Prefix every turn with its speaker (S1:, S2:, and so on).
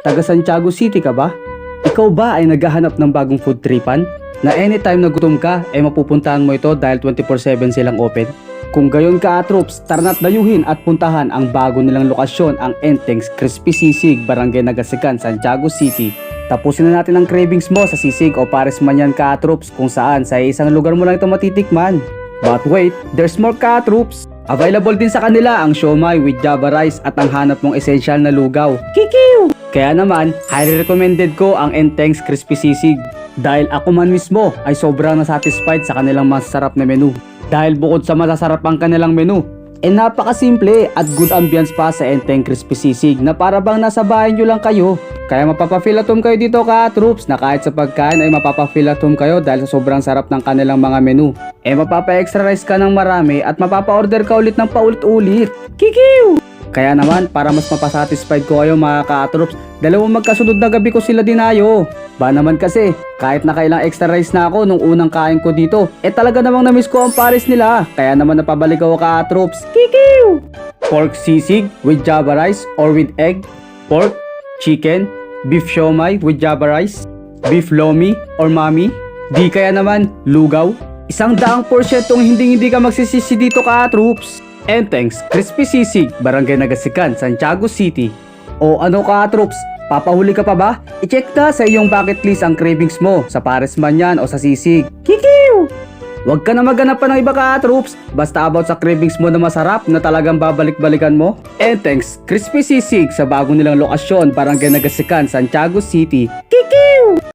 S1: taga Santiago City ka ba? Ikaw ba ay naghahanap ng bagong food tripan? Na anytime na gutom ka ay mapupuntahan mo ito dahil 24/7 silang open? Kung gayon ka troops, tara na't dayuhin at puntahan ang bago nilang lokasyon, ang Enteng's Crispy Sisig, Barangay Nagasikan, Santiago City. Tapusin na natin ang cravings mo sa sisig o pares man yan troops, kung saan sa isang lugar mo lang ito matitikman. But wait, there's more troops! Available din sa kanila ang siomai with java rice at ang hanap mong essential na lugaw, kikiw! Kaya naman, highly recommended ko ang Enteng's Crispy Sisig. Dahil ako man mismo ay sobrang nasatisfied sa kanilang masarap na menu. Dahil bukod sa masasarap ang kanilang menu, napakasimple at good ambience pa sa Enteng Crispy Sisig na para bang nasa bahay nyo lang kayo. Kaya mapapafeel at home kayo dito troops, na kahit sa pagkain ay mapapafeel at home kayo dahil sa sobrang sarap ng kanilang mga menu. Mapapa-extra rice ka ng marami at mapapa-order ka ulit ng paulit-ulit. Kikiw! Kaya naman, para mas mapasatisfied ko kayo mga troops, dalawang magkasunod na gabi ko sila dinayo. Ba naman kasi, kahit nakailang extra rice na ako nung unang kain ko dito, talaga namang namiss ko ang pares nila. Kaya naman napabalik ako troops. Kikiw! Pork sisig with java rice or with egg, pork, chicken, beef siomai with java rice, beef lomi or mami, di kaya naman lugaw. 100% hindi ka magsisisi dito troops. Enteng's Crispy Sisig, Barangay Nagasikan, Santiago City. O ano troops, papahuli ka pa ba? I-check na sa iyong bucket list ang cravings mo sa pares man yan o sa sisig. Kikiw! Huwag ka na maghanap pa ng iba troops, basta about sa cravings mo na masarap na talagang babalik-balikan mo. Enteng's Crispy Sisig sa bago nilang lokasyon, Barangay Nagasikan, Santiago City. Kikiw!